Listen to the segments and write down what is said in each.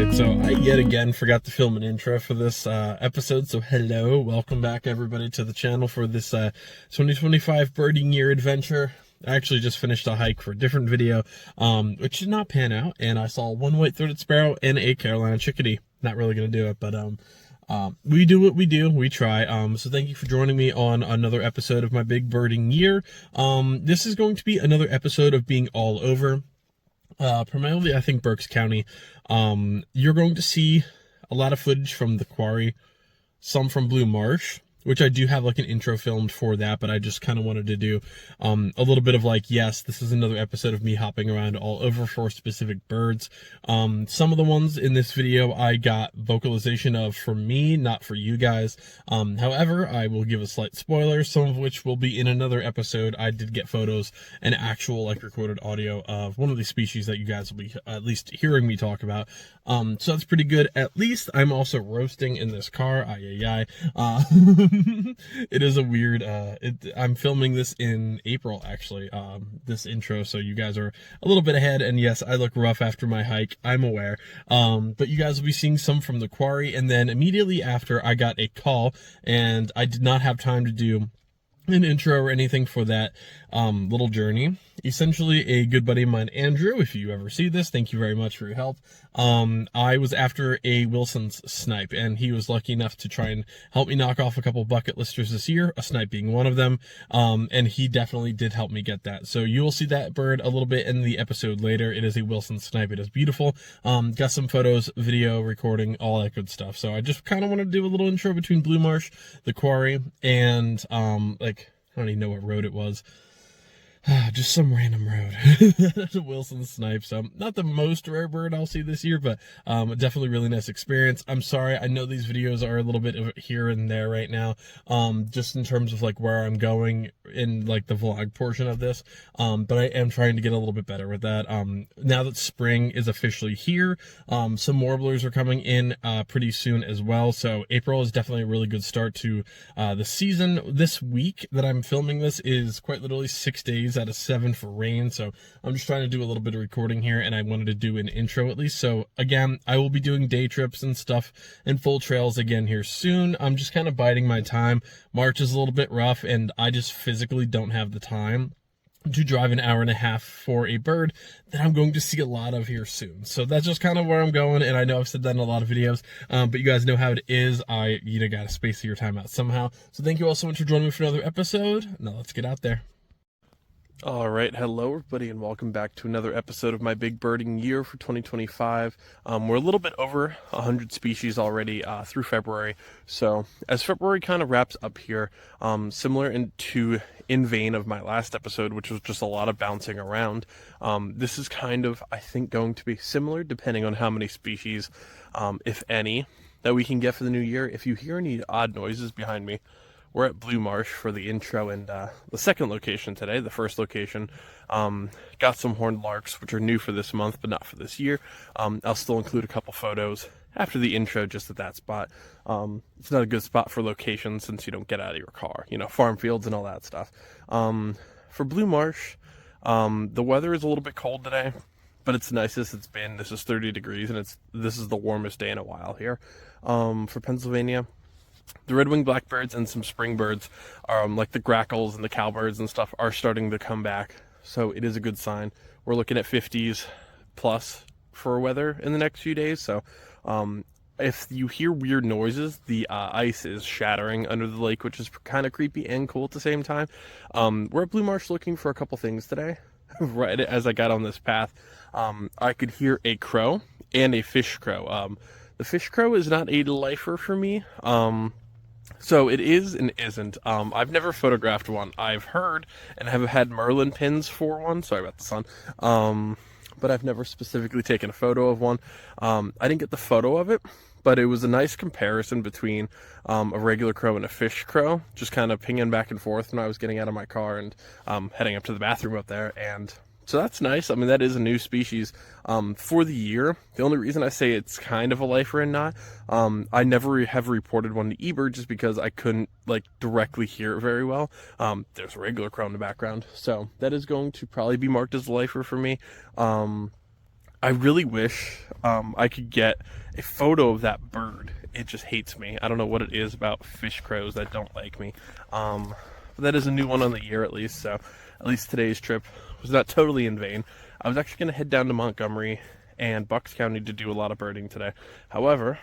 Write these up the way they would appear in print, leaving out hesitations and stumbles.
Alright, so I yet again forgot to film an intro for this episode, so hello, welcome back everybody to the channel for this 2025 birding year adventure. I actually just finished a hike for a different video, which did not pan out, and I saw one white-throated sparrow and a Carolina chickadee. Not really going to do it, but we do what we do, we try. So thank you for joining me on another episode of my big birding year. This is going to be another episode of being all over. Primarily, I think Berks County. You're going to see a lot of footage from the quarry, some from Blue Marsh, which I do have like an intro filmed for that, but I just kind of wanted to do a little bit of like, yes, this is another episode of me hopping around all over for specific birds. Some of the ones in this video I got vocalization of for me, not for you guys. However, I will give a slight spoiler, some of which will be in another episode. I did get photos and actual like recorded audio of one of these species that you guys will be at least hearing me talk about. So that's pretty good. At least I'm also roasting in this car. It is a weird, I'm filming this in April, actually, this intro, so you guys are a little bit ahead, and yes, I look rough after my hike, I'm aware, but you guys will be seeing some from the quarry, and then immediately after, I got a call, and I did not have time to do an intro or anything for that little journey. Essentially, a good buddy of mine, Andrew, if you ever see this, thank you very much for your help. I was after a Wilson's snipe, and he was lucky enough to try and help me knock off a couple bucket listers this year, a snipe being one of them, and he definitely did help me get that. So you will see that bird a little bit in the episode later. It is a Wilson snipe. It is beautiful. Got some photos, video, recording, all that good stuff. So I just kind of want to do a little intro between Blue Marsh, the quarry, and like, I don't even know what road it was. Just some random road. The Wilson snipe. So not the most rare bird I'll see this year, but definitely really nice experience. I'm sorry, I know these videos are a little bit of here and there right now, just in terms of like where I'm going in like the vlog portion of this, but I am trying to get a little bit better with that. Now that spring is officially here, some warblers are coming in pretty soon as well, so April is definitely a really good start to the season. This week that I'm filming this is quite literally 6 days out of 7 for rain, so I'm just trying to do a little bit of recording here, and I wanted to do an intro at least. So again, I will be doing day trips and stuff and full trails again here soon. I'm just kind of biding my time. March is a little bit rough, and I just physically don't have the time to drive an hour and a half for a bird that I'm going to see a lot of here soon. So that's just kind of where I'm going, and I know I've said that in a lot of videos, but you guys know how it is. You got to space your time out somehow. So thank you all so much for joining me for another episode. Now let's get out there. Alright, hello everybody, and welcome back to another episode of my big birding year for 2025. We're a little bit over 100 species already through February, so as February kind of wraps up here, similar in vein of my last episode, which was just a lot of bouncing around, this is kind of, I think, going to be similar depending on how many species, if any, that we can get for the new year. If you hear any odd noises behind me, we're at Blue Marsh for the intro and the second location today. The first location got some horned larks, which are new for this month, but not for this year. I'll still include a couple photos after the intro just at that spot. It's not a good spot for location since you don't get out of your car, you know, farm fields and all that stuff. For Blue Marsh, the weather is a little bit cold today, but it's the nicest it's been. This is 30 degrees, and this is the warmest day in a while here. For Pennsylvania, the red-winged blackbirds and some spring birds, like the grackles and the cowbirds and stuff, are starting to come back. So it is a good sign. We're looking at 50s plus for weather in the next few days. So if you hear weird noises, the ice is shattering under the lake, which is kind of creepy and cool at the same time. We're at Blue Marsh looking for a couple things today. Right as I got on this path, I could hear a crow and a fish crow. The fish crow is not a lifer for me. So it is and isn't. I've never photographed one. I've heard and have had Merlin pins for one. Sorry about the sun. But I've never specifically taken a photo of one. I didn't get the photo of it, but it was a nice comparison between a regular crow and a fish crow, just kind of pinging back and forth when I was getting out of my car and heading up to the bathroom up there. And so that's nice. I mean, that is a new species for the year. The only reason I say it's kind of a lifer and not, I never have reported one to eBird just because I couldn't like directly hear it very well. There's a regular crow in the background, so that is going to probably be marked as a lifer for me. I really wish I could get a photo of that bird. It just hates me. I don't know what it is about fish crows that don't like me. But that is a new one on the year at least, so at least today's trip was not totally in vain. I was actually going to head down to Montgomery and Bucks County to do a lot of birding today. However,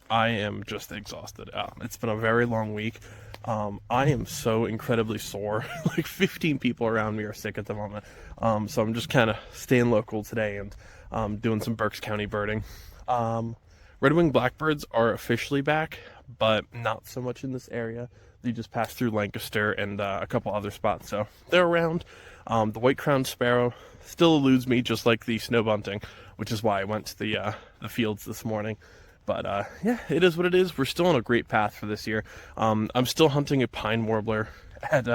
I am just exhausted. It's been a very long week. I am so incredibly sore. Like 15 people around me are sick at the moment. So I'm just kind of staying local today and doing some Berks County birding. Red-winged blackbirds are officially back, but not so much in this area. They just passed through Lancaster and a couple other spots, so they're around. The white-crowned sparrow still eludes me, just like the snow bunting, which is why I went to the fields this morning. But yeah, it is what it is. We're still on a great path for this year. I'm still hunting a pine warbler at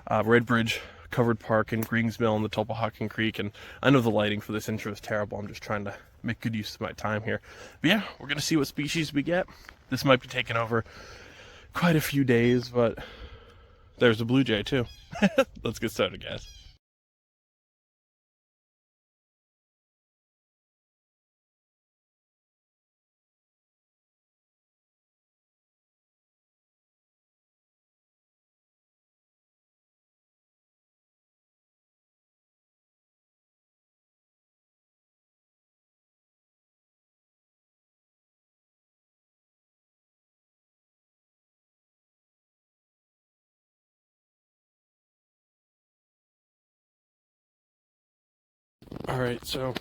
Redbridge Covered Park in Greens Mill in the Tulpahawken Creek, and I know the lighting for this intro is terrible. I'm just trying to make good use of my time here. But yeah, we're gonna see what species we get. This might be taking over quite a few days, but there's a blue jay too. Let's get started, guys. All right, so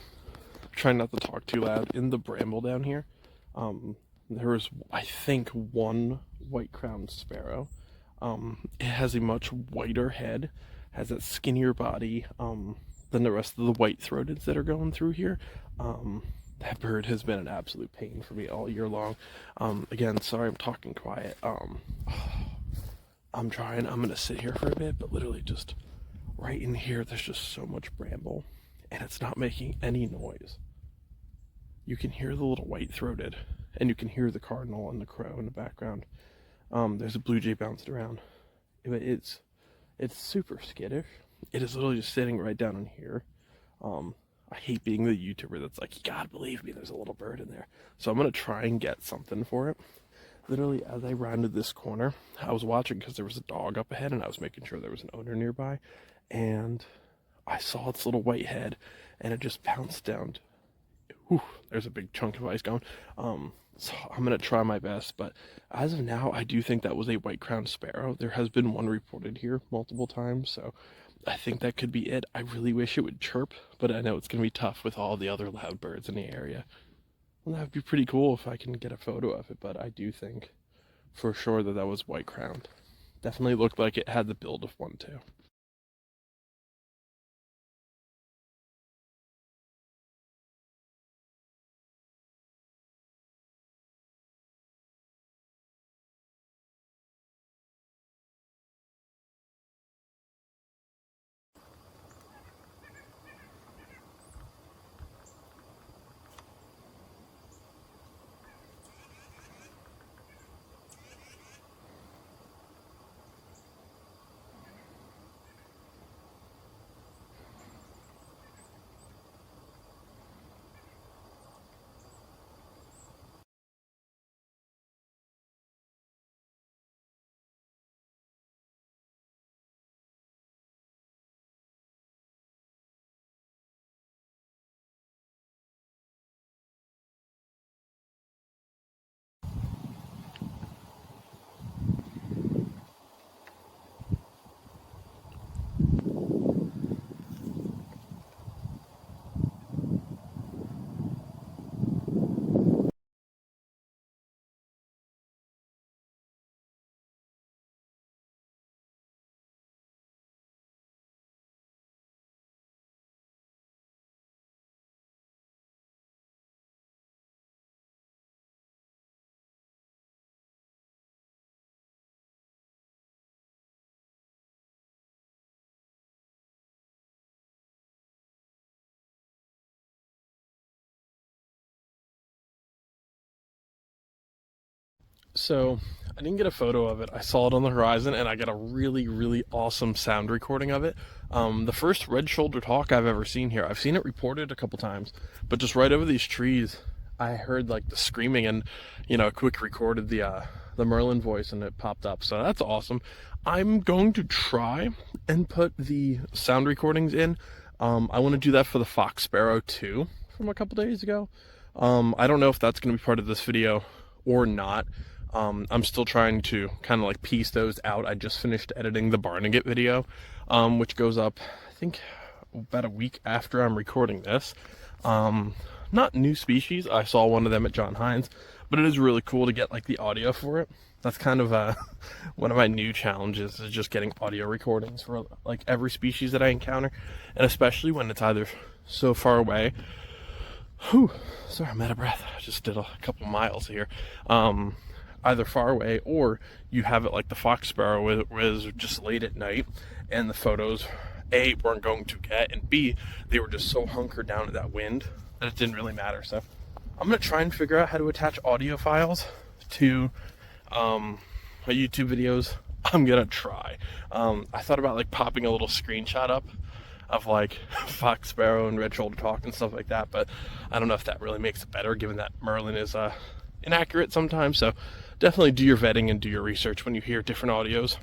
trying not to talk too loud. In the bramble down here, there was, I think, one white-crowned sparrow. It has a much whiter head, has a skinnier body than the rest of the white-throateds that are going through here. That bird has been an absolute pain for me all year long. Again, sorry I'm talking quiet. I'm trying. I'm gonna sit here for a bit, but literally just right in here, there's just so much bramble, and it's not making any noise. You can hear the little white-throated, and you can hear the cardinal and the crow in the background. There's a blue jay bouncing around. It's super skittish. It is literally just sitting right down in here. I hate being the YouTuber that's like, you gotta believe me, there's a little bird in there. So I'm gonna try and get something for it. Literally, as I rounded this corner, I was watching because there was a dog up ahead, and I was making sure there was an owner nearby. And I saw its little white head, and it just bounced down. Whew, there's a big chunk of ice going. So I'm gonna try my best, but as of now, I do think that was a white-crowned sparrow. There has been one reported here multiple times, so I think that could be it. I really wish it would chirp, but I know it's gonna be tough with all the other loud birds in the area. Well, that would be pretty cool if I can get a photo of it, but I do think for sure that that was white-crowned. Definitely looked like it had the build of one too. So I didn't get a photo of it. I saw it on the horizon, and I got a really, really awesome sound recording of it. The first red-shouldered hawk I've ever seen here. I've seen it reported a couple times, but just right over these trees, I heard like the screaming, and quick recorded the Merlin voice, and it popped up. So that's awesome. I'm going to try and put the sound recordings in. I want to do that for the fox sparrow too from a couple days ago. I don't know if that's going to be part of this video or not. I'm still trying to kind of like piece those out. I just finished editing the Barnegat video, which goes up, I think, about a week after I'm recording this. Not new species. I saw one of them at John Hines, but it is really cool to get like the audio for it. That's kind of one of my new challenges, is just getting audio recordings for like every species that I encounter, and especially when it's either so far away. Whew, sorry, I'm out of breath. I just did a couple miles here. Either far away, or you have it like the fox sparrow, where it was just late at night, and the photos, A, weren't going to get, and B, they were just so hunkered down to that wind that it didn't really matter. So I'm going to try and figure out how to attach audio files to my YouTube videos. I'm going to try. I thought about like popping a little screenshot up of like fox sparrow and red-shouldered hawk and stuff like that, but I don't know if that really makes it better, given that Merlin is inaccurate sometimes. So definitely do your vetting and do your research when you hear different audios.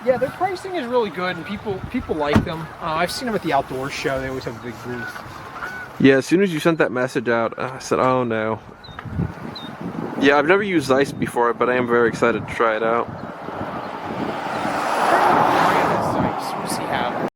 Yeah, their pricing is really good, and people like them. I've seen them at the outdoor show. They always have a big booth. Yeah, as soon as you sent that message out, I said, oh no. Yeah, I've never used Zeiss before, but I am very excited to try it out. We'll see how.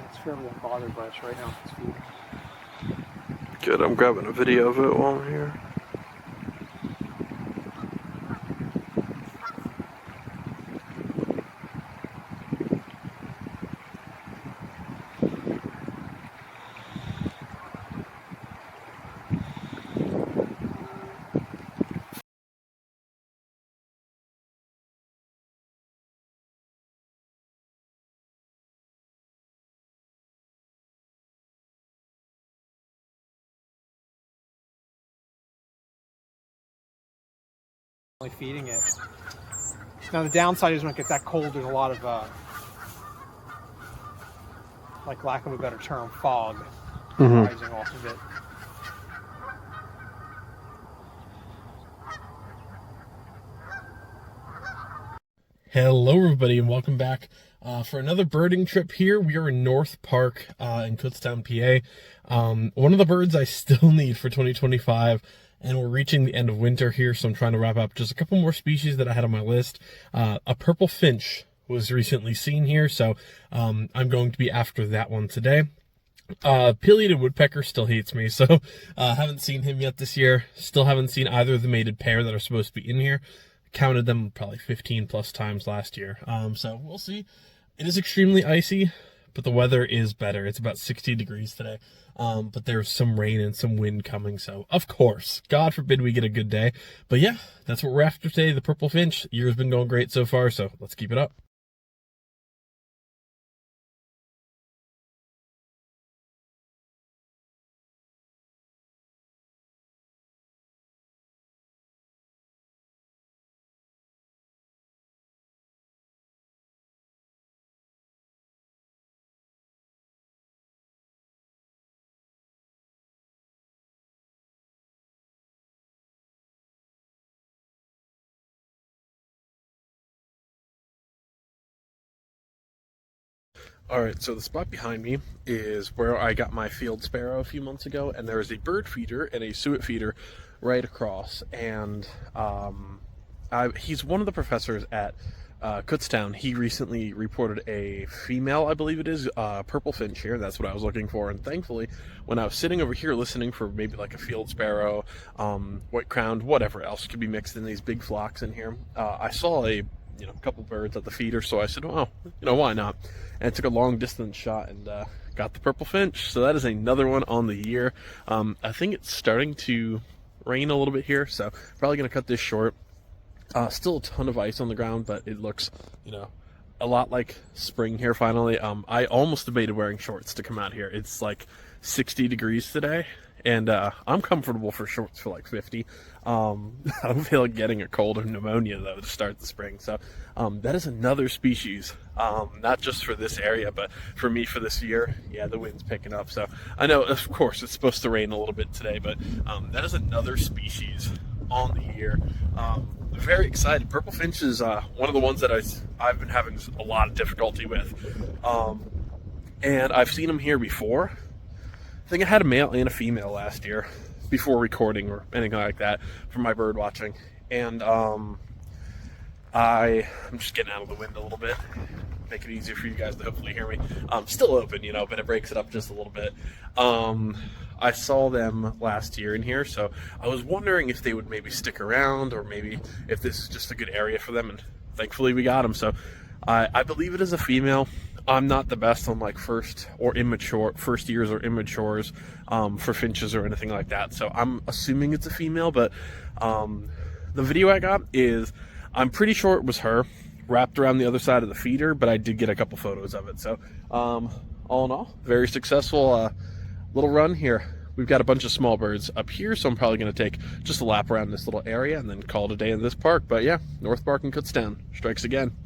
It's fairly unbothered by us right now. It's food. Good, I'm grabbing a video of it while I'm here. Only feeding it. Now the downside is when it gets that cold, there's a lot of, like lack of a better term, fog rising off of it. Hello, everybody, and welcome back for another birding trip here. We are in North Park in Kutztown, PA. One of the birds I still need for 2025, and we're reaching the end of winter here, so I'm trying to wrap up just a couple more species that I had on my list. A purple finch was recently seen here, so I'm going to be after that one today. Pileated woodpecker still hates me, so haven't seen him yet this year. Still haven't seen either of the mated pair that are supposed to be in here. Counted them probably 15 plus times last year. So we'll see. It is extremely icy, but the weather is better. It's about 60 degrees today. But there's some rain and some wind coming. So of course, God forbid we get a good day. But yeah, that's what we're after today. The purple finch. Year's been going great so far. So let's keep it up. All right, so the spot behind me is where I got my field sparrow a few months ago, and there is a bird feeder and a suet feeder right across. And he's one of the professors at Kutztown. He recently reported a female, I believe it is, purple finch here. That's what I was looking for. And thankfully, when I was sitting over here listening for maybe like a field sparrow, white-crowned, whatever else could be mixed in these big flocks in here, I saw a couple birds at the feeder, so I said, well, why not? And I took a long distance shot and got the purple finch. So that is another one on the year. I think it's starting to rain a little bit here, so probably going to cut this short. Still a ton of ice on the ground, but it looks, a lot like spring here finally. I almost debated wearing shorts to come out here. It's like 60 degrees today, and I'm comfortable for shorts for like 50. I don't feel like getting a cold or pneumonia though to start the spring. So that is another species, not just for this area, but for me for this year. Yeah, the wind's picking up. So I know, of course, it's supposed to rain a little bit today, but that is another species on the year. Very excited. Purple finch is one of the ones that I've been having a lot of difficulty with, and I've seen them here before. I think I had a male and a female last year before recording or anything like that for my bird watching. And I'm just getting out of the wind a little bit, make it easier for you guys to hopefully hear me. Still open, but it breaks it up just a little bit. I saw them last year in here, so I was wondering if they would maybe stick around, or maybe if this is just a good area for them, and thankfully we got them. So I believe it is a female. I'm not the best on like first years or immatures for finches or anything like that, so I'm assuming it's a female. But the video I got is, I'm pretty sure it was her wrapped around the other side of the feeder, but I did get a couple photos of it. So all in all, very successful little run here. We've got a bunch of small birds up here, so I'm probably going to take just a lap around this little area and then call it a day in this park. But yeah, North Park and Kutztown strikes again.